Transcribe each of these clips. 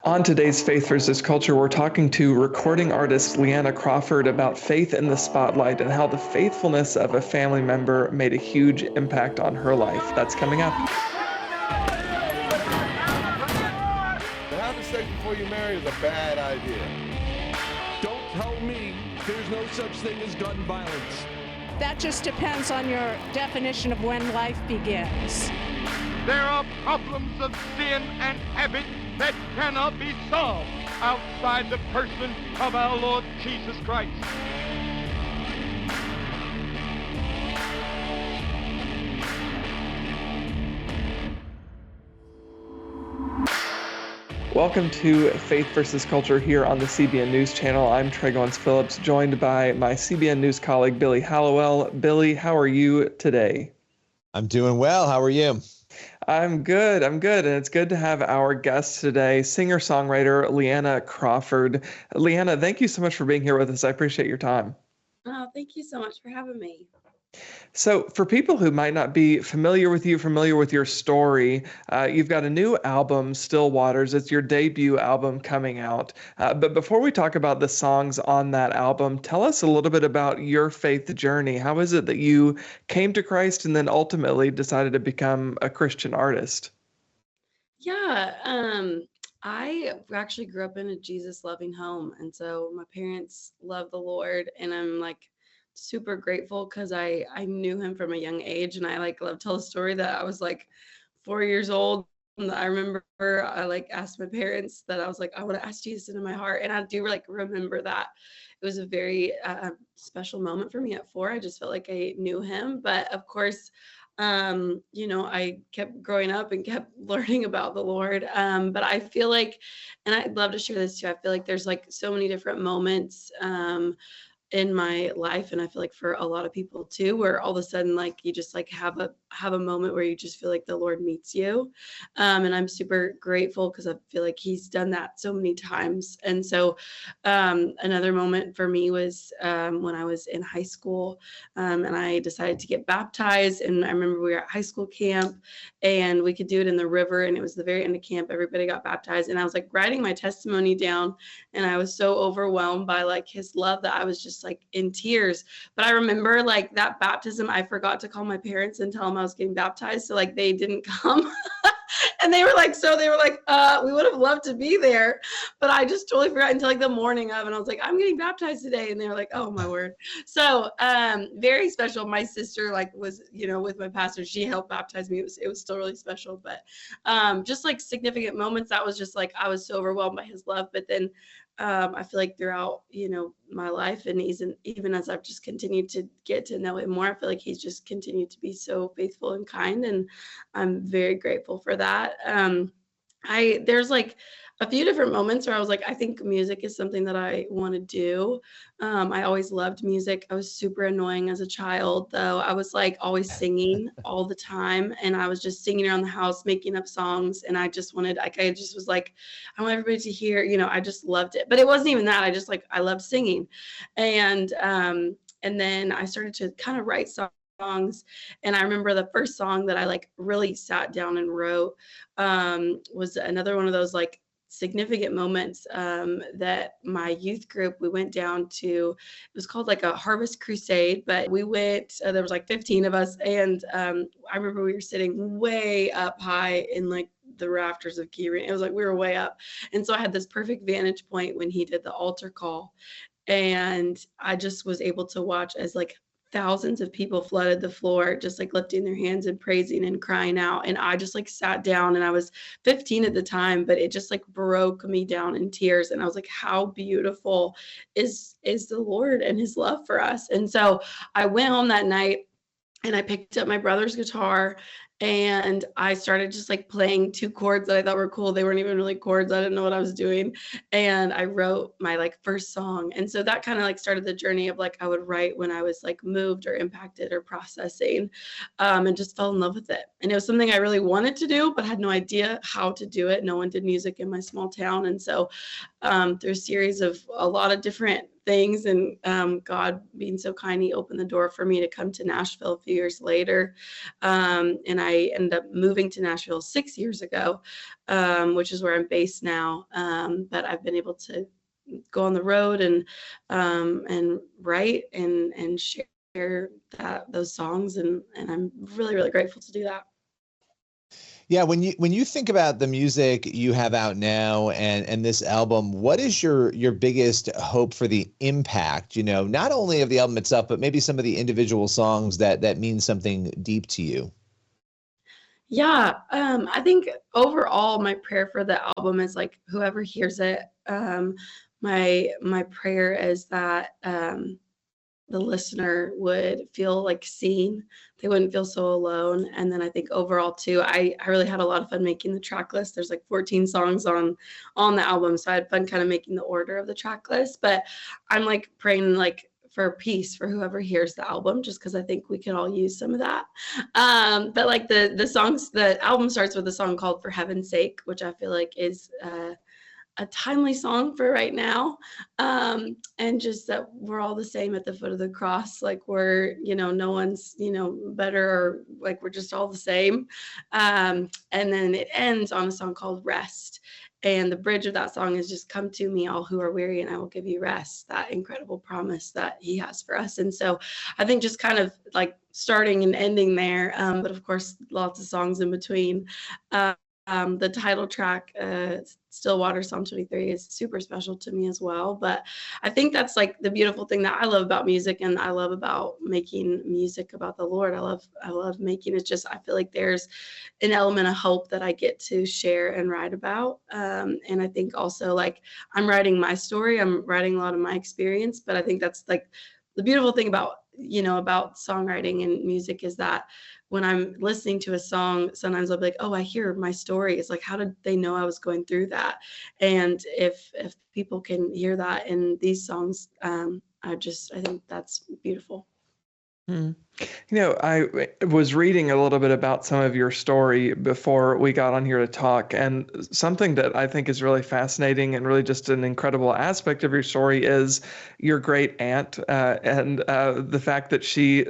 On today's Faith versus Culture, we're talking to recording artist Leanna Crawford about faith in the spotlight and how the faithfulness of a family member made a huge impact on her life. That's coming up. To have sex before you marry is a bad idea. Don't tell me there's no such thing as gun violence. That just depends on your definition of when life begins. There are problems of sin and habit that cannot be solved outside the person of our Lord Jesus Christ. Welcome to Faith versus Culture here on the CBN News Channel. I'm Goins-Phillips, joined by my CBN News colleague, Billy Hallowell. Billy, how are you today? I'm doing well. How are you? I'm good. And it's good to have our guest today, singer-songwriter Leanna Crawford. Leanna, thank you so much for being here with us. I appreciate your time. Oh, thank you so much for having me. So for people who might not be familiar with your story, you've got a new album, Still Waters. It's your debut album coming out. But before we talk about the songs on that album, tell us a little bit about your faith journey. How is it that you came to Christ and then ultimately decided to become a Christian artist? Yeah, I actually grew up in a Jesus-loving home. And so my parents love the Lord, and I'm super grateful because I knew him from a young age, and I love to tell a story that I was 4 years old. And I remember I asked my parents that I was I want to ask Jesus into my heart, and I do remember that. It was a very special moment for me at 4. I just felt like I knew him, but of course, I kept growing up and kept learning about the Lord. But I feel like, and I'd love to share this too, I feel like there's so many different moments in my life, and I feel like for a lot of people too, where all of a sudden you just have a moment where you just feel like the Lord meets you, and I'm super grateful because I feel like he's done that so many times. And so another moment for me was when I was in high school, and I decided to get baptized. And I remember we were at high school camp, and we could do it in the river, and it was the very end of camp. Everybody got baptized, and I was writing my testimony down, and I was so overwhelmed by his love that I was just in tears. But I remember that baptism, I forgot to call my parents and tell them I was getting baptized, so they didn't come. And they were we would have loved to be there, but I just totally forgot until the morning of, and I was I'm getting baptized today, and they were oh my word. So very special. My sister was with my pastor, she helped baptize me. It was still really special. But just significant moments, that was just I was so overwhelmed by his love. But then I feel throughout my life, and even as I've just continued to get to know him more, I feel like he's just continued to be so faithful and kind, and I'm very grateful for that. There's a few different moments where I was I think music is something that I want to do. I always loved music. I was super annoying as a child, though. I was always singing all the time, and I was just singing around the house, making up songs. And I just wanted, I want everybody to hear, I just loved it. But it wasn't even that. I just I loved singing. And then I started to kind of write songs. And I remember the first song that I really sat down and wrote was another one of those significant moments that my youth group, we went down to, it was called a harvest crusade, but we went, there was 15 of us. And I remember we were sitting way up high in the rafters of Key Arena. It was we were way up. And so I had this perfect vantage point when he did the altar call. And I just was able to watch as thousands of people flooded the floor, just lifting their hands and praising and crying out. And I just sat down, and I was 15 at the time, but it just broke me down in tears. And I was how beautiful is the Lord and his love for us. And so I went home that night, and I picked up my brother's guitar, and I started just playing 2 chords that I thought were cool. They weren't even really chords. I didn't know what I was doing. And I wrote my first song. And so that kind of started the journey of I would write when I was moved or impacted or processing, and just fell in love with it. And it was something I really wanted to do, but had no idea how to do it. No one did music in my small town. And so through a series of a lot of different things. And God being so kind, he opened the door for me to come to Nashville a few years later. And I ended up moving to Nashville 6 years ago, which is where I'm based now. But I've been able to go on the road and write and share those songs. And I'm really, really grateful to do that. Yeah, when you think about the music you have out now and this album, what is your biggest hope for the impact, not only of the album itself, but maybe some of the individual songs that mean something deep to you? Yeah, I think overall my prayer for the album is like whoever hears it, my prayer is that the listener would feel like seen. They wouldn't feel so alone. And then I think overall too, I really had a lot of fun making the track list. There's like 14 songs on the album. So I had fun kind of making the order of the track list, but I'm like praying like for peace for whoever hears the album, just because I think we could all use some of that. But like the album starts with a song called For Heaven's Sake, which I feel like is a timely song for right now. And just that we're all the same at the foot of the cross. Like we're, no one's, better, or like we're just all the same. And then it ends on a song called Rest. And the bridge of that song is just come to me, all who are weary, and I will give you rest. That incredible promise that he has for us. And so I think just kind of like starting and ending there. But of course, lots of songs in between. The title track, Stillwater, Psalm 23, is super special to me as well. But I think that's like the beautiful thing that I love about music, and I love about making music about the Lord. I love making it. Just I feel like there's an element of hope that I get to share and write about. And I think also like I'm writing my story. I'm writing a lot of my experience. But I think that's like the beautiful thing about songwriting and music is that when I'm listening to a song, sometimes I'll be like, oh, I hear my story. It's like, how did they know I was going through that? And if people can hear that in these songs, I think that's beautiful. I was reading a little bit about some of your story before we got on here to talk, and something that I think is really fascinating and really just an incredible aspect of your story is your great aunt and the fact that she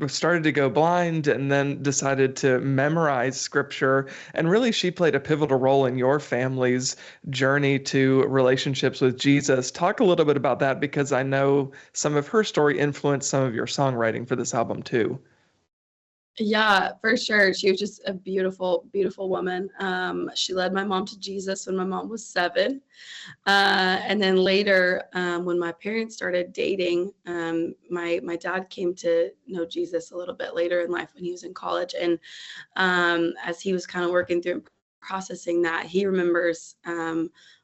started to go blind and then decided to memorize scripture, and really she played a pivotal role in your family's journey to relationships with Jesus. Talk a little bit about that, because I know some of her story influenced some of your songwriting for this album too. Yeah, for sure. She was just a beautiful, beautiful woman. She led my mom to Jesus when my mom was 7. And then later, when my parents started dating, my dad came to know Jesus a little bit later in life when he was in college. And as he was kind of working through and processing that, he remembers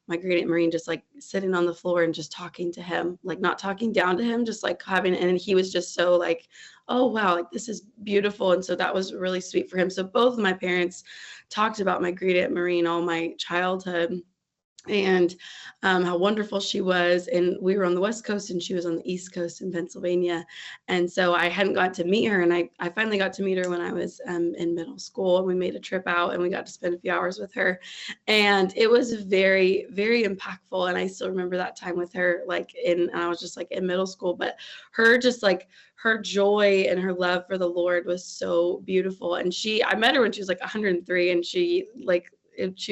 my great aunt Maureen just like sitting on the floor and just talking to him, like not talking down to him, just like having, and he was just so like, oh wow, like this is beautiful. And so that was really sweet for him. So both of my parents talked about my great aunt Maureen all my childhood, and how wonderful she was. And we were on the West Coast and she was on the East Coast in Pennsylvania. And so I hadn't got to meet her. And I finally got to meet her when I was in middle school, and we made a trip out and we got to spend a few hours with her. And it was very, very impactful. And I still remember that time with her, and I was just like in middle school, but her just like her joy and her love for the Lord was so beautiful. And I met her when she was like 103, and she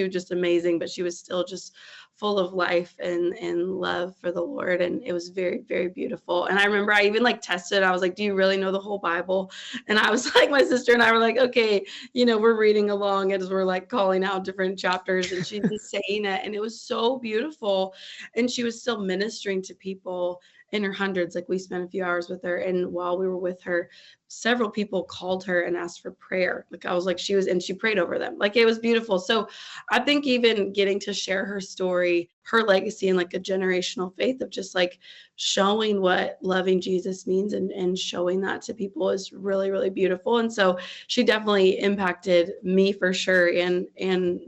was just amazing, but she was still just full of life and love for the Lord. And it was very, very beautiful. And I remember I even tested, I was like, do you really know the whole Bible? And I was like, my sister and I were like, okay, we're reading along as we're calling out different chapters, and she's just saying it. And it was so beautiful. And she was still ministering to people in her hundreds. We spent a few hours with her, and while we were with her, several people called her and asked for prayer. I was like, and she prayed over them. It was beautiful. So I think even getting to share her story, her legacy, and a generational faith of just showing what loving Jesus means and showing that to people is really, really beautiful. And so she definitely impacted me for sure in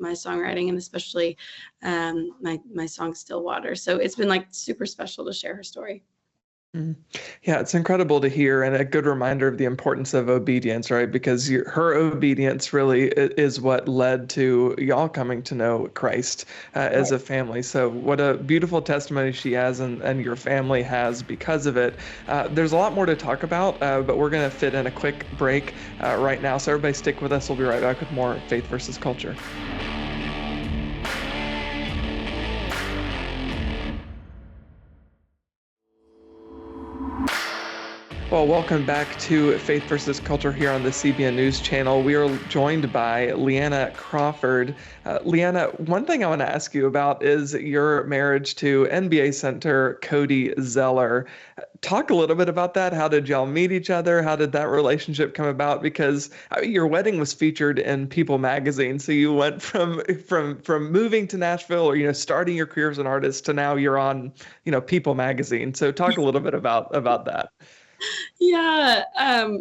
my songwriting, and especially my song Stillwater. So it's been super special to share her story. Mm. Yeah, it's incredible to hear and a good reminder of the importance of obedience, right? Because her obedience really is what led to y'all coming to know Christ as a family. So what a beautiful testimony she has and your family has because of it. There's a lot more to talk about, but we're going to fit in a quick break right now. So everybody stick with us. We'll be right back with more Faith versus Culture. Well, welcome back to Faith versus Culture here on the CBN News Channel. We are joined by Leanna Crawford. Leanna, one thing I want to ask you about is your marriage to NBA center Cody Zeller. Talk a little bit about that. How did y'all meet each other? How did that relationship come about? Because your wedding was featured in People magazine, so you went from moving to Nashville, or starting your career as an artist, to now you're on People magazine. So talk a little bit about that. Yeah,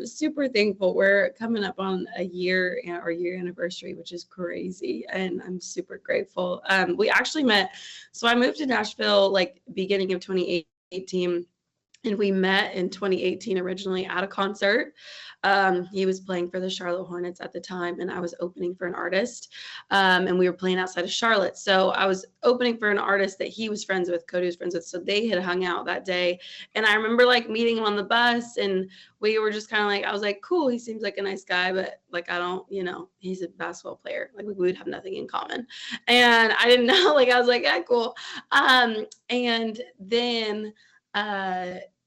super thankful. We're coming up on a year, our year anniversary, which is crazy, and I'm super grateful. We actually met, so I moved to Nashville like beginning of 2018. And we met in 2018 originally at a concert. He was playing for the Charlotte Hornets at the time, and I was opening for an artist. And we were playing outside of Charlotte. So I was opening for an artist that he was friends with, Cody was friends with. So they had hung out that day. And I remember like meeting him on the bus, and we were just kind of like, I was like, cool, he seems like a nice guy, but like, I don't, he's a basketball player. Like we would have nothing in common. And I didn't know, like, I was like, yeah, cool. And then,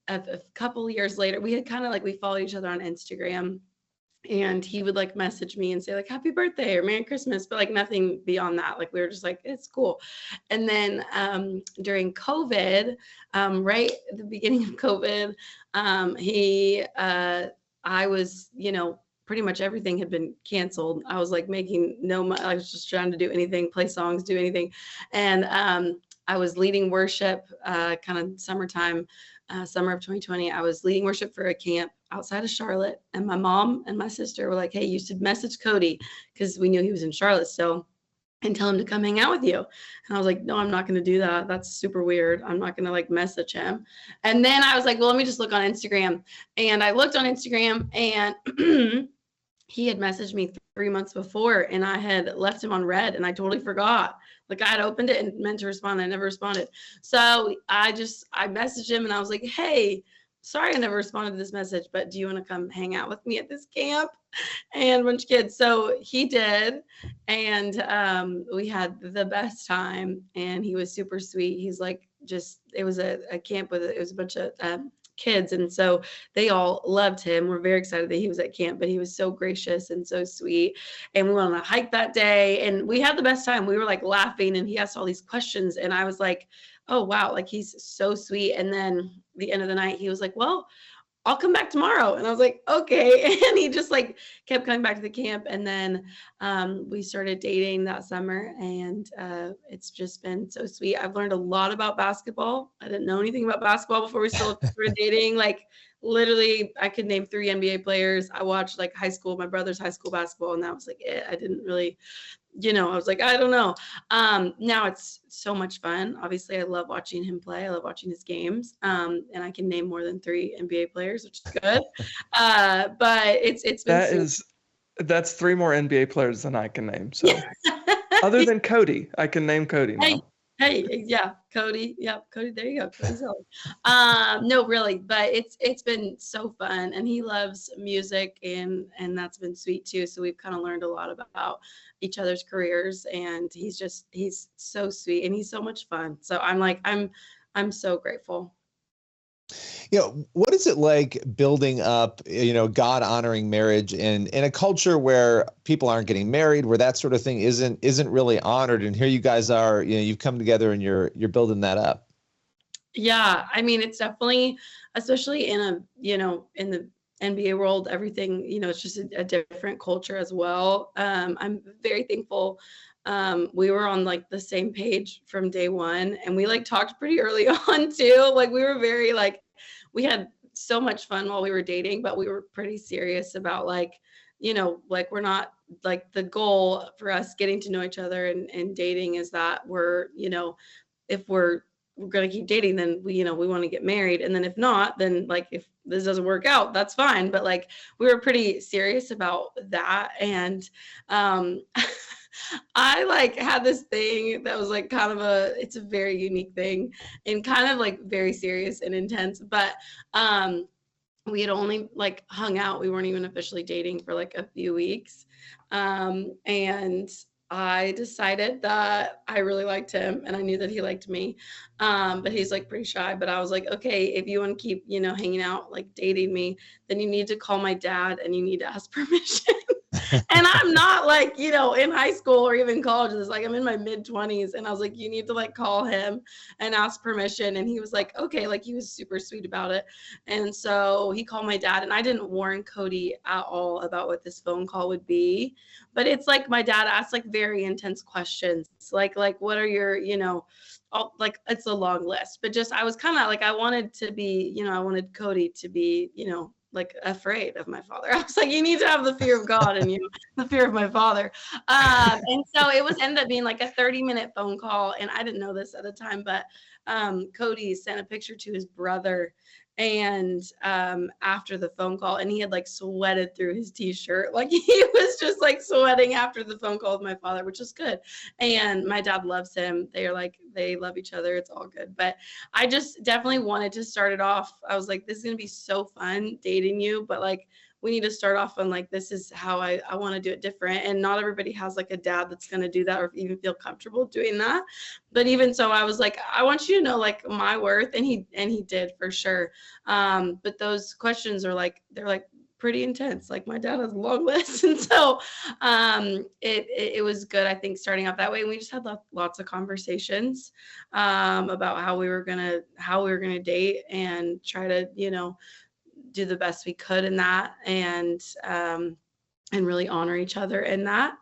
a couple years later, we had kind of like, we followed each other on Instagram, and he would like message me and say like, happy birthday or Merry Christmas, but like nothing beyond that. Like we were just like, it's cool. And then during COVID, right at the beginning of COVID, I was, pretty much everything had been canceled. I was like making no money. I was just trying to do anything, play songs, do anything. And I was leading worship kind of summertime, summer of 2020. I was leading worship for a camp outside of Charlotte, and my mom and my sister were like, hey, you should message Cody, because we knew he was in Charlotte still, and tell him to come hang out with you. And I was like, no, I'm not going to do that. That's super weird. I'm not going to like message him. And then I was like, well, let me just look on Instagram. And I looked on Instagram, and he had messaged me 3 months before, and I had left him on red, and I totally forgot. Like I had opened it and meant to respond. I never responded. So I messaged him, and I was like, hey, sorry I never responded to this message, but do you want to come hang out with me at this camp? And a bunch of kids. So he did. And we had the best time, and he was super sweet. He's like, it was a camp it was a bunch of kids, and so they all loved him. We're very excited that he was at camp, but he was so gracious and so sweet. And we went on a hike that day, and we had the best time. We were like laughing, and he asked all these questions, and I was like, oh wow, like he's so sweet. And then the end of the night, he was like, well, I'll come back tomorrow. And I was like, okay. And he just like kept coming back to the camp. And then we started dating that summer, and it's just been so sweet. I've learned a lot about basketball. I didn't know anything about basketball before we started dating. Like literally, I could name 3 NBA players. I watched like my brother's high school basketball, and that was like it. I didn't really, I was like, I don't know. Now it's so much fun. Obviously, I love watching him play. I love watching his games. And I can name more than 3 NBA players, which is good. But it's been that's 3 more NBA players than I can name. So other than Cody, I can name Cody now. Hey, yeah, Cody. Yeah, Cody. There you go. Cody's no, really, but it's been so fun, and he loves music, and that's been sweet too. So we've kind of learned a lot about each other's careers, and he's so sweet, and he's so much fun. So I'm so grateful. What is it like building up, God honoring marriage in a culture where people aren't getting married, where that sort of thing isn't really honored? And here you guys are, you've come together and you're building that up. Yeah. I mean, it's definitely, especially in in the NBA world, everything, it's just a different culture as well. I'm very thankful. We were on like the same page from day one, and we like talked pretty early on too. Like we were very like, we had so much fun while we were dating, but we were pretty serious about like, like we're not like, the goal for us getting to know each other and dating is that we're, if we're we're going to keep dating, then we want to get married. And then if not, then like, if this doesn't work out, that's fine. But like, we were pretty serious about that. And, I like had this thing that was like kind of it's a very unique thing and kind of like very serious and intense, but, we had only like hung out. We weren't even officially dating for like a few weeks. And I decided that I really liked him and I knew that he liked me. But he's like pretty shy, but I was like, okay, if you want to keep, hanging out, like dating me, then you need to call my dad and you need to ask permission. And I'm not like, in high school or even college. It's like I'm in my mid-20s. And I was like, you need to like call him and ask permission. And he was like, okay, like he was super sweet about it. And so he called my dad, and I didn't warn Cody at all about what this phone call would be. But it's like my dad asked like very intense questions. Like what are your, like it's a long list. But just I was kind of like, I wanted to be, I wanted Cody to be, like afraid of my father. I was like, you need to have the fear of God in you, the fear of my father. And so it ended up being like a 30-minute phone call. And I didn't know this at the time, but Cody sent a picture to his brother. And after the phone call, and he had like sweated through his t-shirt. Like he was just like sweating after the phone call with my father, which is good. And my dad loves him. They love each other. It's all good. But I just definitely wanted to start it off. I was like, this is going to be so fun dating you, but like, we need to start off on like, this is how I want to do it different. And not everybody has like a dad that's going to do that or even feel comfortable doing that. But even so, I was like, I want you to know like my worth. And he did for sure. But those questions are like, they're like pretty intense. Like my dad has a long list. And so it was good, I think, starting out that way. And we just had lots of conversations about how we were going to date and try to, do the best we could in that and really honor each other in that.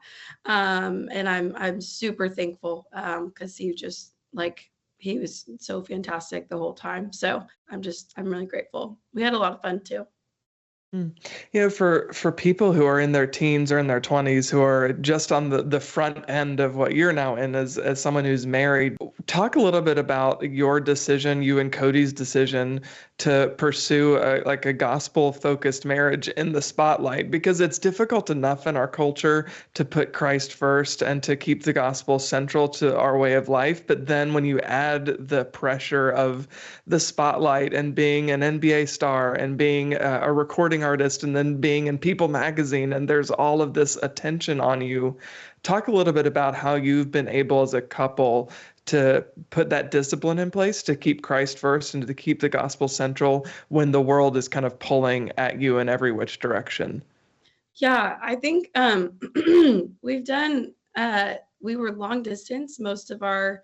And I'm super thankful because he was so fantastic the whole time. So I'm really grateful. We had a lot of fun too. For people who are in their teens or in their 20s who are just on the front end of what you're now in as someone who's married, talk a little bit about your decision, you and Cody's decision to pursue a gospel-focused marriage in the spotlight, because it's difficult enough in our culture to put Christ first and to keep the gospel central to our way of life. But then when you add the pressure of the spotlight and being an NBA star and being a recording artist and then being in People magazine, and there's all of this attention on you, talk a little bit about how you've been able as a couple to put that discipline in place to keep Christ first and to keep the gospel central when the world is kind of pulling at you in every which direction. Yeah, I think we've done, we were long distance most of our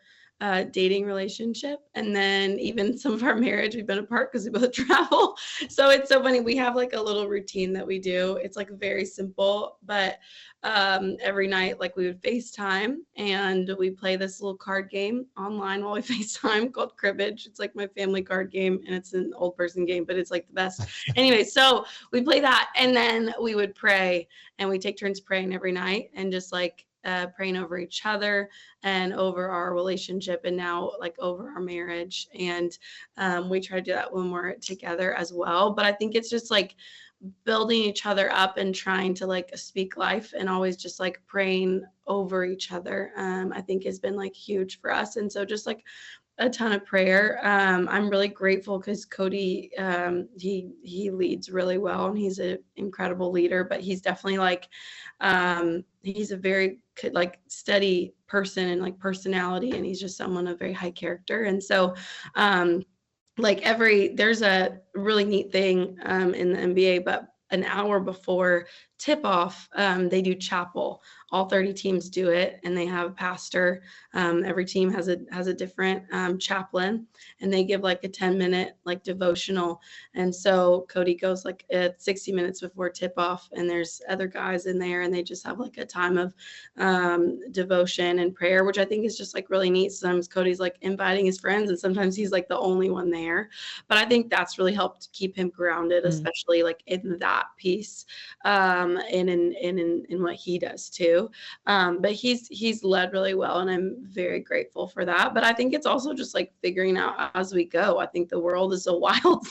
dating relationship. And then even some of our marriage, we've been apart because we both travel. So it's so funny. We have like a little routine that we do. It's like very simple, but every night, like we would FaceTime and we play this little card game online while we FaceTime called Cribbage. It's like my family card game and it's an old person game, but it's like the best. Anyway, so we play that and then we would pray and we take turns praying every night and just like praying over each other and over our relationship and now like over our marriage. And we try to do that when we're together as well. But I think it's just like building each other up and trying to like speak life and always just like praying over each other, I think has been like huge for us. And so just like a ton of prayer. I'm really grateful because Cody, he leads really well and he's an incredible leader, but he's definitely like, he's a very like steady person and like personality, and he's just someone of very high character. And so, there's a really neat thing in the NBA, but an hour before tip off, they do chapel. All 30 teams do it, and they have a pastor. Every team has a different chaplain, and they give like a 10-minute like devotional. And so Cody goes like at 60 minutes before tip off, and there's other guys in there, and they just have like a time of devotion and prayer, which I think is just like really neat. Sometimes Cody's like inviting his friends, and sometimes he's like the only one there. But I think that's really helped keep him grounded, especially like in that piece. and in what he does too. But he's led really well, and I'm very grateful for that. But I think it's also just like figuring out as we go. I think the world is so wild,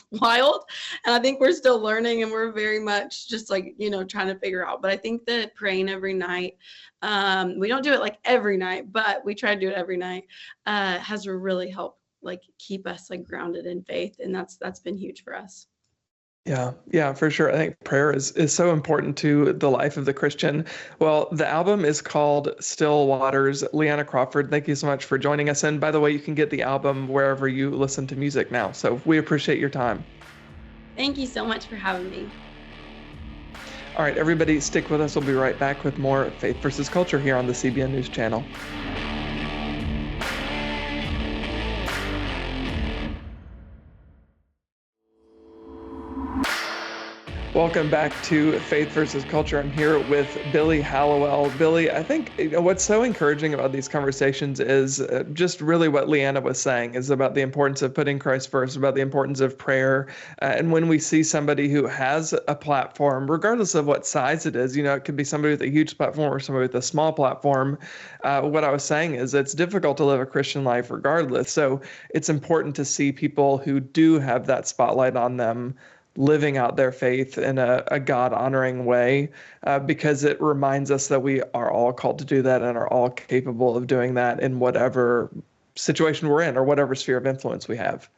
and I think we're still learning, and we're very much just like, trying to figure out. But I think that praying every night, we don't do it like every night, but we try to do it every night, has really helped like keep us like grounded in faith, and that's been huge for us. Yeah, for sure. I think prayer is so important to the life of the Christian. Well, the album is called Still Waters. Leanna Crawford, thank you so much for joining us. And by the way, you can get the album wherever you listen to music now. So we appreciate your time. Thank you so much for having me. All right, everybody, stick with us. We'll be right back with more Faith versus Culture here on the CBN News Channel. Welcome back to Faith versus Culture. I'm here with Billy Hallowell. Billy, I think what's so encouraging about these conversations is just really what Leanna was saying, is about the importance of putting Christ first, about the importance of prayer. And when we see somebody who has a platform, regardless of what size it is, it could be somebody with a huge platform or somebody with a small platform. What I was saying is it's difficult to live a Christian life regardless. So it's important to see people who do have that spotlight on them living out their faith in a God-honoring way, because it reminds us that we are all called to do that and are all capable of doing that in whatever situation we're in or whatever sphere of influence we have.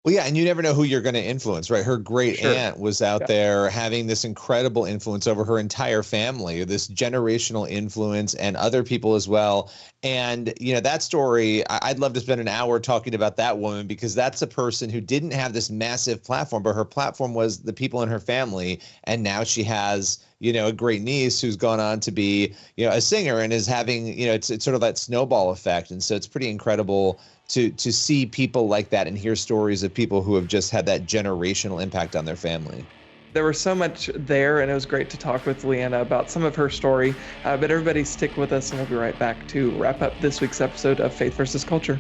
Well, yeah, and you never know who you're going to influence, right? Her great aunt was out there having this incredible influence over her entire family, this generational influence, and other people as well. And, that story, I'd love to spend an hour talking about that woman, because that's a person who didn't have this massive platform, but her platform was the people in her family. And now she has, a great niece who's gone on to be, a singer, and is having, it's sort of that snowball effect. And so it's pretty incredible to see people like that and hear stories of people who have just had that generational impact on their family. There was so much there, and it was great to talk with Leanna about some of her story. But everybody stick with us, and we'll be right back to wrap up this week's episode of Faith versus Culture.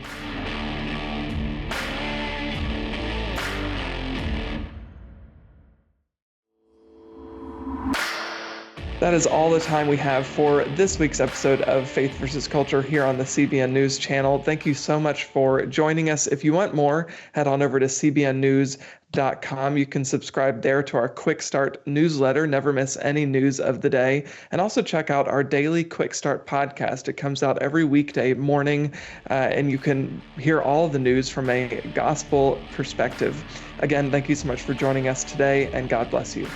That is all the time we have for this week's episode of Faith versus Culture here on the CBN News Channel. Thank you so much for joining us. If you want more, head on over to cbnnews.com. You can subscribe there to our Quick Start newsletter, never miss any news of the day, and also check out our daily Quick Start podcast. It comes out every weekday morning, and you can hear all of the news from a gospel perspective. Again, thank you so much for joining us today, and God bless you.